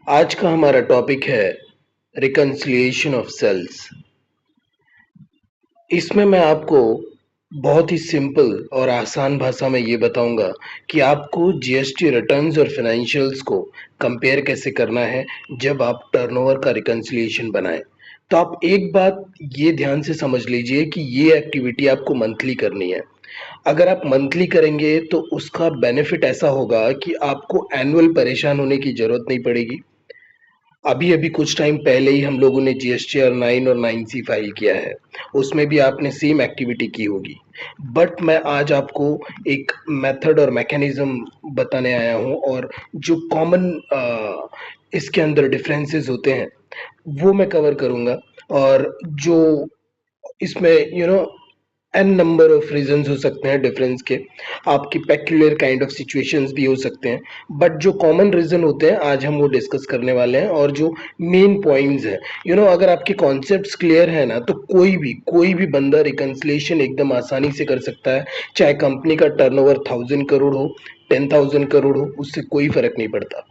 आज का हमारा टॉपिक है रिकन्सिलिएशन ऑफ सेल्स। इसमें मैं आपको बहुत ही सिंपल और आसान भाषा में ये बताऊंगा कि आपको जीएसटी रिटर्न्स और फाइनेंशियल्स को कंपेयर कैसे करना है जब आप टर्नओवर का रिकन्सिलिएशन बनाएं। तो आप एक बात ये ध्यान से समझ लीजिए कि ये एक्टिविटी आपको मंथली करनी है। अगर आप मंथली करेंगे तो उसका बेनिफिट ऐसा होगा कि आपको एनुअल परेशान होने की जरूरत नहीं पड़ेगी। अभी अभी कुछ टाइम पहले ही हम लोगों ने जीएसटीआर 9 और 9C फाइल किया है। उसमें भी आपने सेम एक्टिविटी की होगी। बट मैं आज आपको एक मेथड और मैकेनिज्म बताने आया हूँ, और जो कॉमन इसके अंदर डिफरेंसेस होते हैं वो मैं कवर करूँगा। और जो इसमें एन नंबर ऑफ रीजंस हो सकते हैं डिफरेंस के, आपकी पेक्यूलियर काइंड ऑफ सिचुएशंस भी हो सकते हैं। बट जो कॉमन रीजन होते हैं आज हम वो डिस्कस करने वाले हैं, और जो मेन पॉइंट्स हैं, अगर आपके कॉन्सेप्ट्स क्लियर है ना, तो कोई भी बंदा रिकन्सिलेशन एकदम आसानी से कर सकता है। चाहे कंपनी का टर्नओवर 1000 करोड़ हो, 10,000 करोड़ हो, उससे कोई फर्क नहीं पड़ता।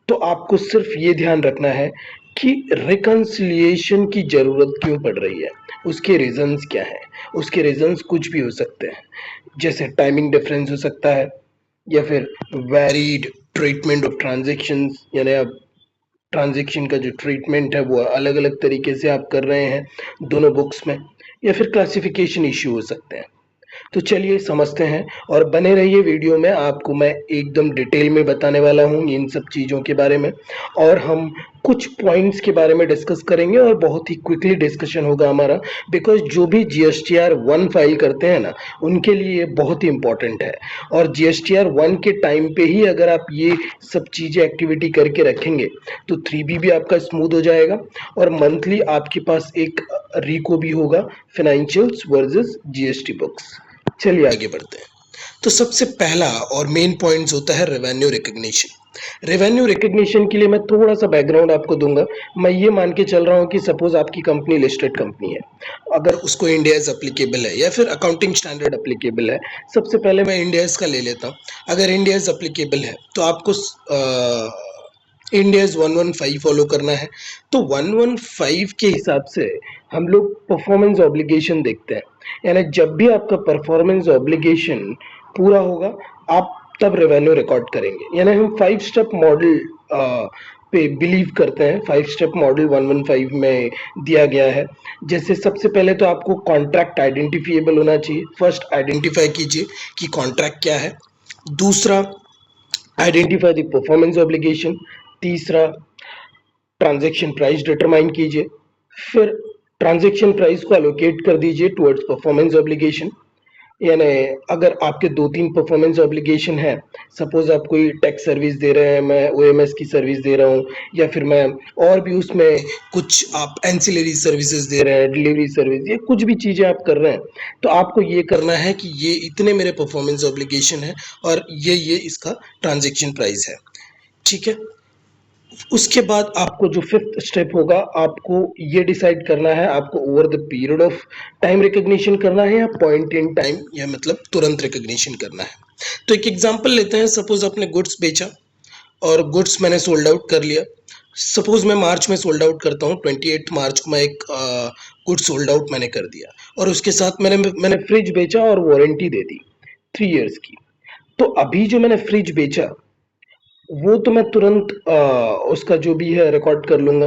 तो आपको सिर्फ ये ध्यान रखना है कि रिकन्सिलिएशन की जरूरत क्यों पड़ रही है, उसके रीजंस क्या है। उसके रीजंस कुछ भी हो सकते हैं, जैसे टाइमिंग डिफरेंस हो सकता है, या फिर वेरीड ट्रीटमेंट ऑफ ट्रांजेक्शन्स, यानी अब ट्रांजेक्शन का जो ट्रीटमेंट है वो अलग अलग तरीके से आप कर रहे हैं दोनों बुक्स में, या फिर क्लासिफिकेशन इश्यू हो सकते हैं। तो चलिए समझते हैं, और बने रहिए वीडियो में। आपको मैं एकदम डिटेल में बताने वाला हूँ इन सब चीज़ों के बारे में, और हम कुछ पॉइंट्स के बारे में डिस्कस करेंगे, और बहुत ही क्विकली डिस्कशन होगा हमारा। बिकॉज जो भी जीएसटीआर 1 फाइल करते हैं ना, उनके लिए ये बहुत ही इंपॉर्टेंट है। और जीएसटीआर 1 के टाइम पे ही अगर आप ये सब चीज़ें एक्टिविटी करके रखेंगे तो 3B भी आपका स्मूथ हो जाएगा, और मंथली आपके पास एक रिको भी होगा, फाइनेंशियल्स वर्सेस जीएसटी बुक्स। चलिए आगे बढ़ते हैं। तो सबसे पहला और मेन पॉइंट्स होता है रेवेन्यू रिकग्निशन। रेवेन्यू रिकग्निशन के लिए मैं थोड़ा सा बैकग्राउंड आपको दूंगा। मैं ये मान के चल रहा हूँ कि सपोज आपकी कंपनी लिस्टेड कंपनी है, अगर उसको इंडियाज अप्लीकेबल है या फिर अकाउंटिंग स्टैंडर्ड अप्लीकेबल है। सबसे पहले मैं इंडियाज का ले लेता हूँ। अगर इंडियाज अप्लीकेबल है तो आपको इंडियाज 115 फॉलो करना है। तो 115 के हिसाब से हम लोग परफॉर्मेंस ऑब्लिगेशन देखते हैं, यानी जब भी आपका परफॉर्मेंस ऑब्लिगेशन पूरा होगा आप तब रेवेन्यू रिकॉर्ड करेंगे। यानी हम 5 स्टेप मॉडल पे बिलीव करते हैं। 5 स्टेप मॉडल 115 में दिया गया है। जैसे सबसे पहले तो आपको कॉन्ट्रैक्ट आइडेंटिफिएबल होना चाहिए। फर्स्ट आइडेंटिफाई कीजिए कि कॉन्ट्रैक्ट क्या है। दूसरा, आइडेंटिफाई द परफॉर्मेंस ऑब्लिगेशन। तीसरा, ट्रांजैक्शन प्राइस डिटरमाइन कीजिए। फिर ट्रांजैक्शन प्राइस को एलोकेट कर दीजिए टुवर्ड्स परफॉर्मेंस ऑब्लिगेशन। यानी अगर आपके 2-3 परफॉर्मेंस ऑब्लिगेशन है, सपोज आप कोई टैक्स सर्विस दे रहे हैं, मैं ओएमएस की सर्विस दे रहा हूँ, या फिर मैं और भी उसमें कुछ आप एंसिलरी सर्विसेज दे रहे हैं, डिलीवरी सर्विस, ये कुछ भी चीज़ें आप कर रहे हैं, तो आपको ये करना है कि ये इतने मेरे परफॉर्मेंस ऑब्लिगेशन है, और ये इसका ट्रांजेक्शन प्राइस है। ठीक है। उसके बाद आपको जो फिफ्थ स्टेप होगा, आपको ये डिसाइड करना है आपको over the period of time recognition करना है या पॉइंट इन टाइम, या मतलब तुरंत रिकग्निशन करना है। तो एक एग्जांपल लेते हैं। सपोज आपने गुड्स बेचा और गुड्स मैंने सोल्ड आउट कर लिया। सपोज मैं मार्च में सोल्ड आउट करता हूँ, 28 मार्च को मैं एक गुड सोल्ड आउट मैंने कर दिया, और उसके साथ मैंने फ्रिज बेचा और वारंटी दे दी 3 इयर्स की। तो अभी जो मैंने फ्रिज बेचा वो तो मैं तुरंत उसका जो भी है रिकॉर्ड कर लूंगा।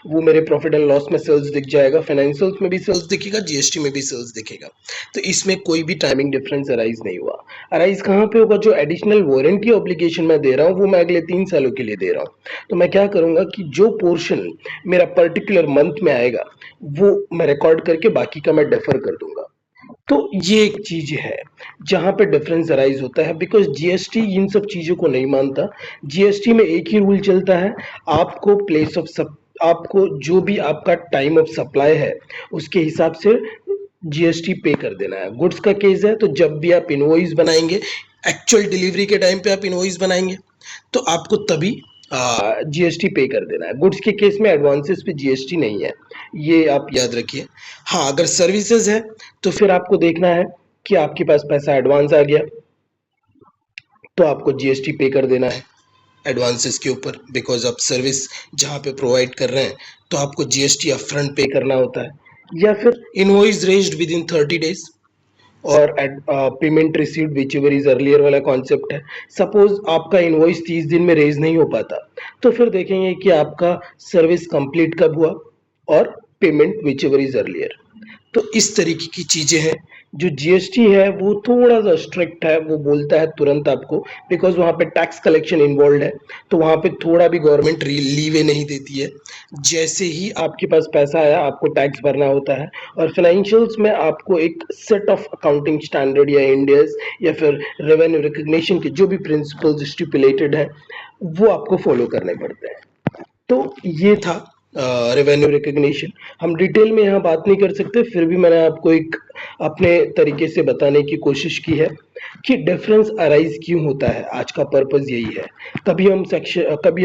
वो मेरे प्रॉफिट एंड लॉस में सेल्स दिख जाएगा, फाइनेंशियल्स में भी सेल्स दिखेगा, जीएसटी में भी सेल्स दिखेगा। तो इसमें कोई भी टाइमिंग डिफरेंस अराइज नहीं हुआ। अराइज कहाँ पे होगा? जो एडिशनल वारंटी ऑब्लिगेशन मैं दे रहा हूँ वो मैं अगले 3 सालों के लिए दे रहा हूँ। तो मैं क्या करूंगा कि जो पोर्शन मेरा पर्टिकुलर मंथ में आएगा वो मैं रिकॉर्ड करके बाकी का मैं डेफर कर दूंगा। तो ये एक चीज है जहां पे डिफरेंस अराइज होता है, बिकॉज जीएसटी इन सब चीजों को नहीं मानता। जीएसटी में एक ही रूल चलता है, आपको प्लेस ऑफ सब, आपको जो भी आपका टाइम ऑफ सप्लाई है उसके हिसाब से जीएसटी पे कर देना है। गुड्स का केस है तो जब भी आप इनवॉइस बनाएंगे, एक्चुअल डिलीवरी के टाइम पे आप इनवॉइस बनाएंगे, तो आपको तभी जीएसटी पे कर देना है। गुड्स के केस में एडवांसेस पे जीएसटी नहीं है, ये आप याद रखिए। हाँ, अगर सर्विसेज है तो फिर आपको देखना है कि आपके पास पैसा एडवांस आ गया तो आपको जीएसटी पे कर देना है। एडवांसेस के ऊपर, बिकॉज आप सर्विस जहाँ पे प्रोवाइड कर रहे हैं तो आपको जीएसटी अपफ्रंट पे करना होता है, या फिर invoice raised within 30 days और payment received whichever is earlier वाला कॉन्सेप्ट है। सपोज आपका इनवॉइस 30 दिन में रेज नहीं हो पाता तो फिर देखेंगे कि आपका सर्विस कंप्लीट कब हुआ और payment which ever is earlier. तो इस तरीके की चीजें हैं। जो जीएसटी है वो थोड़ा सा स्ट्रिक्ट है, वो बोलता है तुरंत आपको, बिकॉज वहां पे टैक्स कलेक्शन इन्वॉल्व है, तो वहां पे थोड़ा भी गवर्नमेंट लीवे नहीं देती है। जैसे ही आपके पास पैसा आया आपको टैक्स भरना होता है, और फाइनेंशियल्स में आपको एक सेट ऑफ अकाउंटिंग स्टैंडर्ड या इंडियस या फिर रेवेन्यू रिकग्निशन के जो भी प्रिंसिपल्स स्टिपुलेटेड है वो आपको फॉलो करने पड़ते हैं। तो ये था रेवेन्यू रिकग्निशन। हम डिटेल में यहाँ बात नहीं कर सकते, फिर भी मैंने आपको एक अपने तरीके से बताने की कोशिश की है कि डिफरेंस अराइज क्यों होता है। आज का पर्पस यही है। कभी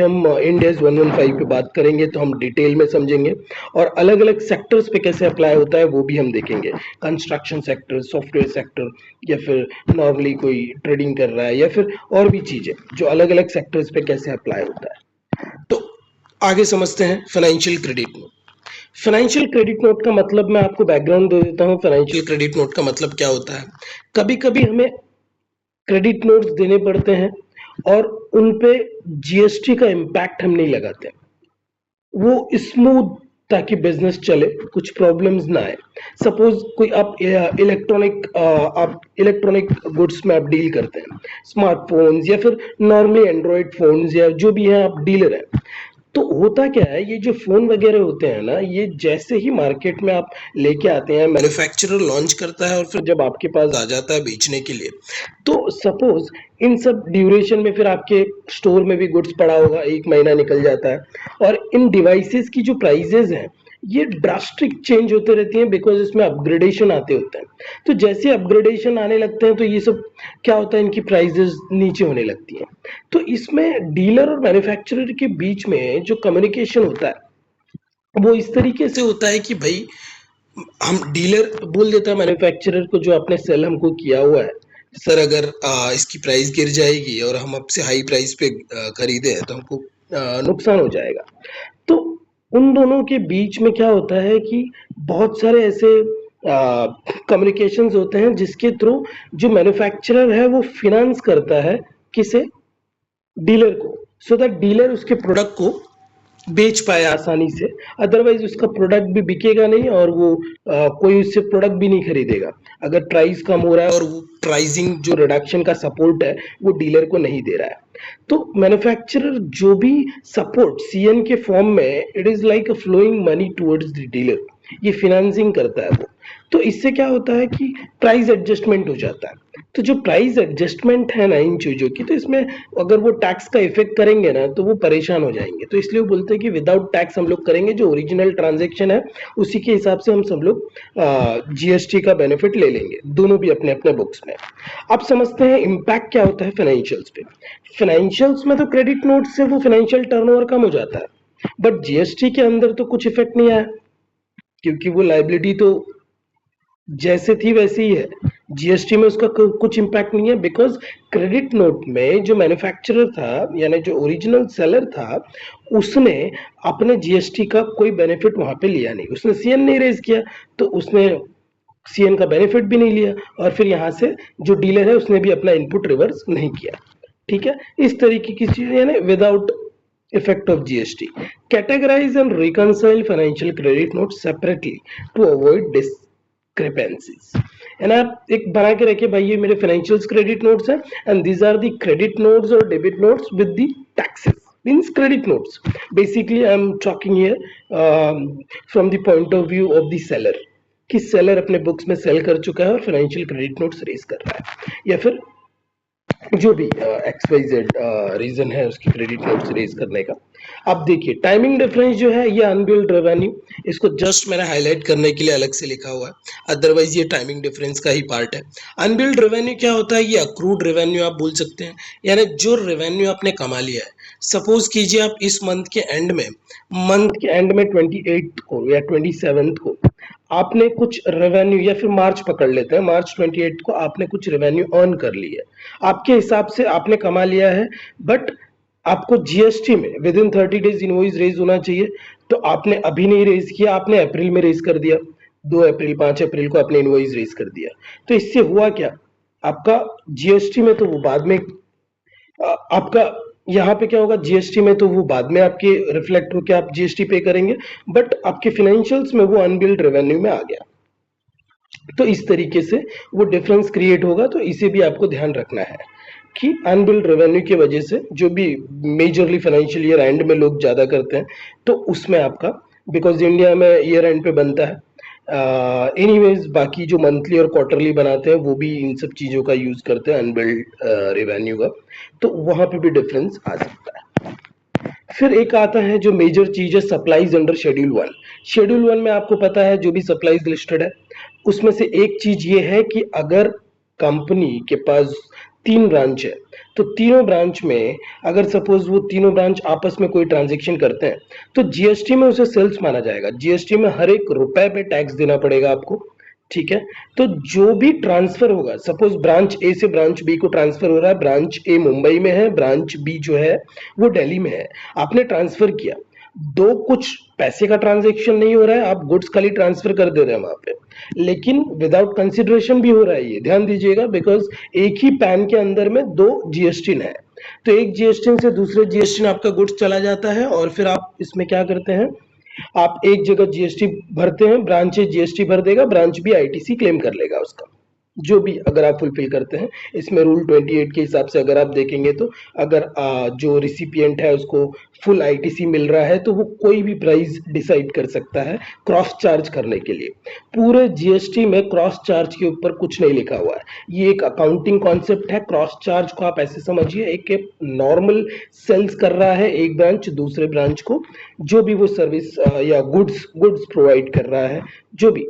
हम इंडियस 115 पे बात करेंगे तो हम डिटेल में समझेंगे, और अलग अलग सेक्टर्स पे कैसे अप्लाई होता है वो भी हम देखेंगे। कंस्ट्रक्शन सेक्टर, सॉफ्टवेयर सेक्टर, या फिर नॉर्मली कोई ट्रेडिंग कर रहा है, या फिर और भी चीजें जो अलग अलग सेक्टर्स पे कैसे अप्लाई होता है। तो आगे समझते हैं financial credit note. Financial credit note का मतलब मैं आपको बैकग्राउंड दे देता हूँ। फाइनेंशियल क्रेडिट नोट का मतलब क्या होता है। कभी कभी हमें क्रेडिट नोट्स देने पड़ते हैं और उन पे जीएसटी का इम्पैक्ट हम नहीं लगाते, वो स्मूथ, ताकि बिजनेस चले, कुछ प्रॉब्लम्स ना आए। सपोज कोई आप इलेक्ट्रॉनिक गुड्स में आप डील करते हैं, स्मार्टफोन्स या फिर नॉर्मली एंड्रॉइड फोन्स या जो भी है, आप डीलर हैं। तो होता क्या है, ये जो फोन वगैरह होते हैं ना, ये जैसे ही मार्केट में आप लेके आते हैं, मैन्युफैक्चरर लॉन्च करता है और फिर जब आपके पास आ जाता है बेचने के लिए, तो सपोज इन सब ड्यूरेशन में फिर आपके स्टोर में भी गुड्स पड़ा होगा, एक महीना निकल जाता है, और इन डिवाइसेस की जो प्राइजेस हैं ये ड्रास्टिक चेंज होते रहती हैं, बिकॉज इसमें अपग्रेडेशन आते होते हैं। तो जैसे अपग्रेडेशन आने लगते हैं तो ये सब क्या होता है, इनकी प्राइजेस नीचे होने लगती हैं। तो इसमें डीलर और मैन्युफैक्चरर के बीच में जो कम्युनिकेशन होता है वो इस तरीके से होता है कि भाई, हम डीलर बोल देता है मैन्युफैक्चरर को जो आपने सेल हमको किया हुआ है, सर अगर इसकी प्राइस गिर जाएगी और हम आपसे हाई प्राइस पे खरीदे तो हमको नुकसान हो जाएगा। तो उन दोनों के बीच में क्या होता है कि बहुत सारे ऐसे कम्युनिकेशंस होते हैं जिसके थ्रू जो मैन्युफैक्चरर है वो फिनांस करता है किसे, डीलर को, सो दैट डीलर उसके प्रोडक्ट को बेच पाए आसानी से। अदरवाइज उसका प्रोडक्ट भी बिकेगा नहीं और वो कोई उससे प्रोडक्ट भी नहीं खरीदेगा अगर प्राइस कम हो रहा है और वो प्राइसिंग जो रिडक्शन का सपोर्ट है वो डीलर को नहीं दे रहा है। तो मैन्युफैक्चरर जो भी सपोर्ट सीएन के फॉर्म में, it is like a flowing money towards the dealer, ये फिनेंसिंग करता है वो। तो इससे क्या होता है कि प्राइस एडजस्टमेंट हो जाता है। तो जो प्राइस एडजस्टमेंट है ना इन चीजों की, तो इसमें अगर वो टैक्स का इफेक्ट करेंगे ना तो वो परेशान हो जाएंगे। तो इसलिए वो बोलते हैं कि विदाउट टैक्स हम लोग करेंगे, जो ओरिजिनल ट्रांजेक्शन है उसी के हिसाब से हम सब लोग जीएसटी का बेनिफिट ले लेंगे, दोनों भी अपने अपने बुक्स में। अब समझते हैं इम्पैक्ट क्या होता है फाइनेंशियल्स पे। फाइनेंशियल्स में तो क्रेडिट नोट से वो फाइनेंशियल टर्नओवर कम हो जाता है, बट जीएसटी के अंदर तो कुछ इफेक्ट नहीं आया, क्योंकि वो लाइबिलिटी तो जैसे थी वैसे ही है। जीएसटी में उसका कुछ इम्पैक्ट नहीं है, बिकॉज क्रेडिट नोट में जो मैन्युफैक्चरर था यानी जो ओरिजिनल सेलर था उसने अपने जीएसटी का कोई बेनिफिट वहां पे लिया नहीं, उसने सीएन नहीं रेज किया, तो उसने सीएन का बेनिफिट भी नहीं लिया, और फिर यहाँ से जो डीलर है उसने भी अपना इनपुट रिवर्स नहीं किया। ठीक है, इस तरीके की चीजें यानी without effect of GST. Categorize and reconcile financial credit notes separately to avoid discrepancies. है ना, एक बना के रखे भाई ये मेरे फाइनेंशियल क्रेडिट नोट्स हैं and these are the credit notes और debit notes with the taxes, means credit notes. Basically I am talking here from the point of view of the seller, कि सेलर अपने books में sale कर चुका है और financial credit notes raise कर रहा है, या फिर जो भी एक्स वाई जेड रीजन है उसकी क्रेडिट नोट्स रेज करने का। अब देखिए टाइमिंग डिफरेंस जो है ये अनबिल्ड रेवेन्यू, इसको जस्ट मैंने हाईलाइट करने के लिए अलग से लिखा हुआ है, अदरवाइज ये टाइमिंग डिफरेंस का ही पार्ट है। अनबिल्ड रेवेन्यू क्या होता है, ये अक्रूड रेवेन्यू आप बोल सकते हैं, यानी जो रेवेन्यू आपने कमा लिया है। सपोज कीजिए आप इस मंथ के एंड में 28 को या 27 को आपने कुछ रेवेन्यू, या फिर मार्च पकड़ लेते हैं, मार्च 28 को आपने कुछ रेवेन्यू अर्न कर ली है, आपके हिसाब से आपने कमा लिया है, बट आपको जीएसटी में within 30 days invoice raise होना चाहिए। तो आपने अभी नहीं रेज किया, आपने अप्रैल में रेज कर दिया, 2 अप्रैल 5 अप्रैल को आपने इनवॉइस रेज कर दिया। तो इससे हुआ क्या, आपका जीएसटी में तो वो बाद में आपका यहाँ पे क्या होगा, जीएसटी में तो वो बाद में आपके रिफ्लेक्ट होकर आप जीएसटी पे करेंगे, बट आपके फाइनेंशियल्स में वो अनबिल्ड रेवेन्यू में आ गया। तो इस तरीके से वो डिफरेंस क्रिएट होगा। तो इसे भी आपको ध्यान रखना है कि अनबिल्ड रेवेन्यू की वजह से जो भी मेजरली फाइनेंशियल ईयर एंड में लोग ज्यादा करते हैं, तो उसमें आपका, बिकॉज इंडिया में ईयर एंड पे बनता है, एनीवेज बाकी जो मंथली और क्वार्टरली बनाते हैं वो भी इन सब चीजों का यूज करते हैं अनबिल्ड रेवेन्यू का। तो वहां पे भी डिफरेंस आ सकता है। फिर एक आता है जो मेजर चीज है, सप्लाईज अंडर शेड्यूल 1। शेड्यूल 1 में आपको पता है जो भी सप्लाईज लिस्टेड है, उसमें से एक चीज ये है कि अगर कंपनी के पास 3 ब्रांच है, तो तीनों ब्रांच में अगर सपोज वो तीनों ब्रांच आपस में कोई ट्रांजेक्शन करते हैं, तो जीएसटी में उसे सेल्स माना जाएगा। जीएसटी में हर एक रुपए पे टैक्स देना पड़ेगा आपको, ठीक है। तो जो भी ट्रांसफर होगा, सपोज ब्रांच ए से ब्रांच बी को ट्रांसफर हो रहा है, ब्रांच ए मुंबई में है, ब्रांच बी जो है वो दिल्ली में है, आपने ट्रांसफर किया, दो कुछ पैसे का ट्रांजेक्शन नहीं हो रहा है, आप गुड्स खाली ट्रांसफर कर दे रहे हैं वहां पे, लेकिन विदाउट कंसिडरेशन भी हो रहा है, ये ध्यान दीजिएगा, बिकॉज एक ही पैन के अंदर में 2 जीएसटी है। तो एक जीएसटी से दूसरे जीएसटी आपका गुड्स चला जाता है, और फिर आप इसमें क्या करते हैं, आप एक जगह जीएसटी भरते हैं, ब्रांच जीएसटी भर देगा, ब्रांच भी आईटीसी क्लेम कर लेगा उसका, जो भी अगर आप फुलफिल करते हैं। इसमें रूल 28 के हिसाब से अगर आप देखेंगे, तो अगर जो रिसिपिएंट है उसको फुल आईटीसी मिल रहा है, तो वो कोई भी प्राइस डिसाइड कर सकता है क्रॉस चार्ज करने के लिए। पूरे जीएसटी में क्रॉस चार्ज के ऊपर कुछ नहीं लिखा हुआ है, ये एक अकाउंटिंग कॉन्सेप्ट है। क्रॉस चार्ज को आप ऐसे समझिए, एक नॉर्मल सेल्स कर रहा है एक ब्रांच दूसरे ब्रांच को, जो भी वो सर्विस या गुड्स प्रोवाइड कर रहा है, जो भी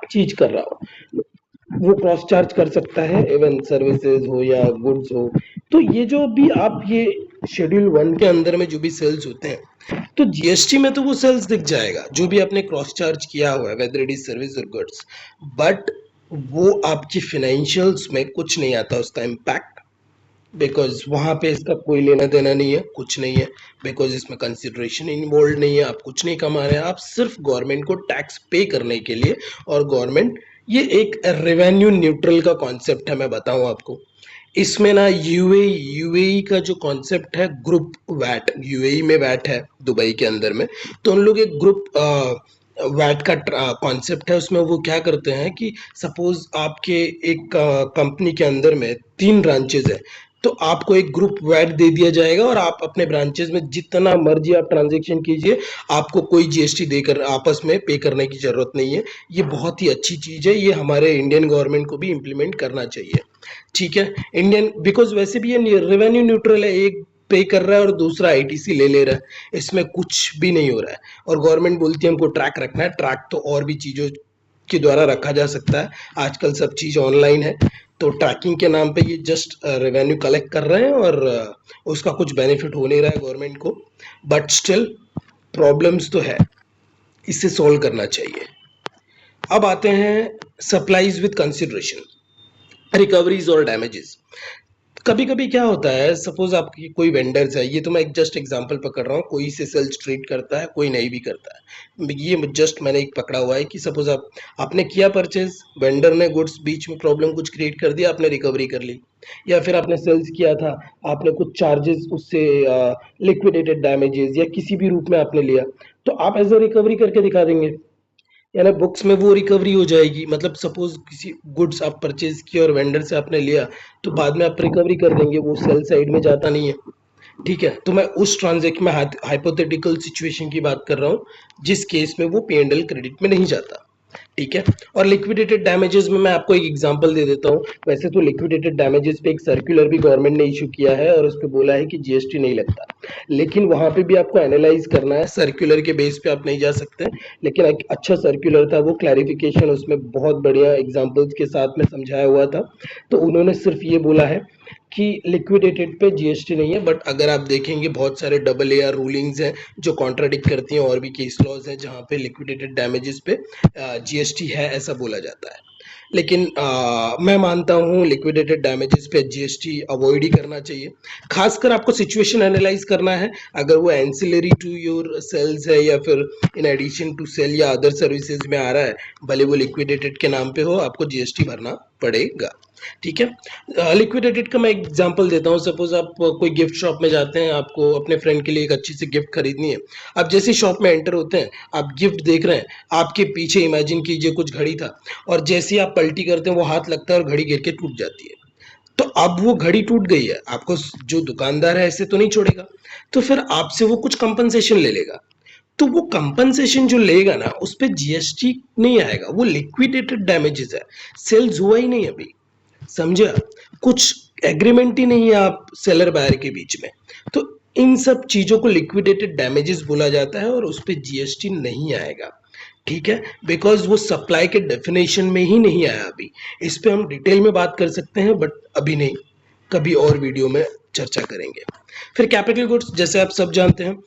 चीज कर रहा हो, वो क्रॉस चार्ज कर सकता है, इवन सर्विसेज हो या गुड्स हो। तो ये जो भी आप ये शेड्यूल 1 के अंदर में जो भी सेल्स होते हैं, तो जीएसटी में तो वो सेल्स दिख जाएगा जो भी आपने क्रॉस चार्ज किया हुआ है, वेदर इट इज सर्विस और गुड्स, बट वो आपकी फाइनेंशियल्स में कुछ नहीं आता उसका इम्पैक्ट, बिकॉज वहां पे इसका कोई लेना देना नहीं है, कुछ नहीं है, बिकॉज इसमें कंसिडरेशन इन्वॉल्व नहीं है, आप कुछ नहीं कमा रहे हैं, आप सिर्फ गवर्नमेंट को टैक्स पे करने के लिए। और गवर्नमेंट, ये एक रेवेन्यू न्यूट्रल का कॉन्सेप्ट है, मैं बताऊं आपको। इसमें ना यूएई का जो कॉन्सेप्ट है, ग्रुप वैट, यूएई में वैट है दुबई के अंदर में, तो उन लोग एक ग्रुप वैट का कॉन्सेप्ट है। उसमें वो क्या करते हैं कि सपोज आपके एक कंपनी के अंदर में 3 ब्रांचेज है, तो आपको एक ग्रुप वैट दे दिया जाएगा, और आप अपने ब्रांचेज में जितना मर्जी आप ट्रांजेक्शन कीजिए, आपको कोई जीएसटी देकर आपस में पे करने की जरूरत नहीं है। ये बहुत ही अच्छी चीज है, ये हमारे इंडियन गवर्नमेंट को भी इम्प्लीमेंट करना चाहिए, ठीक है। इंडियन, बिकॉज वैसे भी ये रेवेन्यू न्यूट्रल है, एक पे कर रहा है और दूसरा आईटीसी ले रहा है, इसमें कुछ भी नहीं हो रहा है। और गवर्नमेंट बोलती है हमको ट्रैक रखना है, ट्रैक तो और भी चीजों के द्वारा रखा जा सकता है, आजकल सब चीज ऑनलाइन है। तो ट्रैकिंग के नाम पे ये जस्ट रेवेन्यू कलेक्ट कर रहे हैं, और उसका कुछ बेनिफिट हो नहीं रहा है गवर्नमेंट को, बट स्टिल प्रॉब्लम्स तो है, इसे सॉल्व करना चाहिए। अब आते हैं सप्लाईज विद कंसिडरेशन, रिकवरीज और डैमेजेस। कभी कभी क्या होता है, सपोज आपकी कोई वेंडर्स है, ये तो मैं एक जस्ट एग्जांपल पकड़ रहा हूँ, कोई से सेल्स ट्रीट करता है, कोई नहीं भी करता है, ये जस्ट मैंने एक पकड़ा हुआ है कि सपोज आपने किया परचेज, वेंडर ने गुड्स बीच में प्रॉब्लम कुछ क्रिएट कर दिया, आपने रिकवरी कर ली, या फिर आपने सेल्स किया था, आपने कुछ चार्जेस उससे लिक्विडेटेड डैमेजेस या किसी भी रूप में आपने लिया, तो आप एज अ रिकवरी करके दिखा देंगे, यानी बुक्स में वो रिकवरी हो जाएगी। मतलब सपोज किसी गुड्स आप परचेज किया और वेंडर से आपने लिया, तो बाद में आप रिकवरी कर देंगे, वो सेल साइड में जाता नहीं है, ठीक है। तो मैं उस ट्रांजेक्शन में हाइपोथेटिकल सिचुएशन की बात कर रहा हूँ, जिस केस में वो P&L क्रेडिट में नहीं जाता, ठीक है। और लिक्विडेटेड डैमेजेस में मैं आपको एक एग्जांपल दे देता हूँ। वैसे तो लिक्विडेटेड डैमेजेस पे एक सर्कुलर भी गवर्नमेंट ने इशू किया है, और उस पे बोला है कि जीएसटी नहीं लगता, लेकिन वहां पे भी आपको एनालाइज करना है, सर्कुलर के बेस पे आप नहीं जा सकते। लेकिन एक अच्छा सर्कुलर था, वो क्लैरिफिकेशन उसमें बहुत बढ़िया एग्जांपल्स के साथ में समझाया हुआ था। तो उन्होंने सिर्फ ये बोला है कि लिक्विडेटेड पे जीएसटी नहीं है, बट अगर आप देखेंगे बहुत सारे AA रूलिंग्स हैं जो कॉन्ट्राडिक्ट करती हैं, और भी केस लॉज हैं जहां पे लिक्विडेटेड डैमेजेस पे जीएसटी है ऐसा बोला जाता है। लेकिन मैं मानता हूँ लिक्विडेटेड डैमेजेस पे जीएसटी अवॉइड ही करना चाहिए। खासकर आपको सिचुएशन एनालाइज करना है, अगर वो एंसिलरी टू योर सेल्स है या फिर इन एडिशन टू सेल या अदर सर्विसेज में आ रहा है, भले वो लिक्विडेटेड के नाम पे हो, आपको जीएसटी भरना पड़ेगा। ठीक है, लिक्विडेटेड का मैं एग्जांपल देता हूँ। सपोज आप कोई गिफ्ट शॉप में जाते हैं, आपको अपने फ्रेंड के लिए एक अच्छी सी गिफ्ट खरीदनी है। आप जैसे शॉप में एंटर होते हैं, आप गिफ्ट देख रहे हैं, आपके पीछे इमेजिन कीजिए कुछ घड़ी था, और जैसे ही आप पलटी करते हैं वो हाथ लगता है और घड़ी गिर के टूट जाती है। तो अब वो घड़ी टूट गई है, आपको जो दुकानदार है ऐसे तो नहीं छोड़ेगा, तो फिर आपसे वो कुछ कंपनसेशन ले लेगा। तो वो कंपनसेशन जो लेगा ना, उस पे जीएसटी नहीं आएगा, वो लिक्विडेटेड डैमेजेस है, सेल्स हुआ ही नहीं अभी, समझे? कुछ एग्रीमेंट ही नहीं है आप सेलर बायर के बीच में। तो इन सब चीजों को लिक्विडेटेड डैमेजेस बोला जाता है और उस पे जीएसटी नहीं आएगा। ठीक है, बिकॉज वो सप्लाई के डेफिनेशन में ही नहीं आया अभी। इस पे हम डिटेल में बात कर सकते हैं, बट अभी नहीं, कभी और वीडियो में चर्चा करेंगे। फिर कैपिटल गुड्स, जैसे आप सब जानते हैं,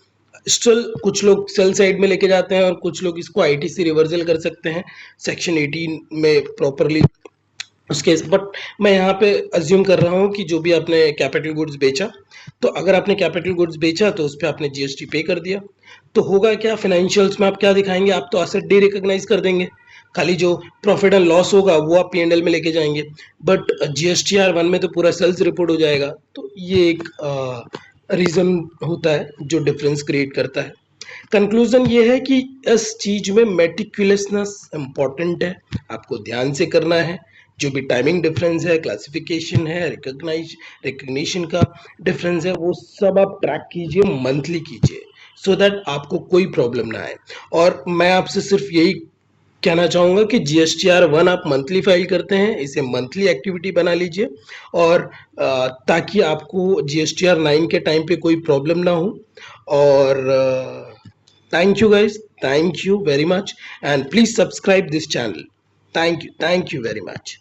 स्टिल कुछ लोग सेल साइड में लेके जाते हैं और कुछ लोग इसको आईटीसी रिवर्सल कर सकते हैं सेक्शन 18 में प्रॉपरली उसके। बट मैं यहाँ पे अज्यूम कर रहा हूँ कि जो भी आपने कैपिटल गुड्स बेचा, तो अगर आपने कैपिटल गुड्स बेचा तो उस पर आपने जीएसटी पे कर दिया, तो होगा क्या, फाइनेंशियल्स में आप क्या दिखाएंगे, आप तो एसेट डी रिकॉग्नाइज कर देंगे, खाली जो प्रॉफिट एंड लॉस होगा वो आप पीएनएल में लेके जाएंगे। बट जीएसटीआर 1 में तो पूरा सेल्स रिपोर्ट हो जाएगा। तो ये एक रीजन होता है जो डिफरेंस क्रिएट करता है। कंक्लूजन ये है कि इस चीज में मेटिकुलसनेस इंपॉर्टेंट है, आपको ध्यान से करना है। जो भी टाइमिंग डिफरेंस है, क्लासिफिकेशन है, रिकग्निशन का डिफरेंस है, वो सब आप ट्रैक कीजिए, मंथली कीजिए, सो दैट आपको कोई प्रॉब्लम ना आए। और मैं आपसे सिर्फ यही कहना चाहूँगा कि जीएसटीआर 1 आप मंथली फाइल करते हैं, इसे मंथली एक्टिविटी बना लीजिए, और ताकि आपको जीएसटीआर 9 के टाइम पे कोई प्रॉब्लम ना हो। और thank you guys, thank you very much, and please subscribe this channel. Thank you very much.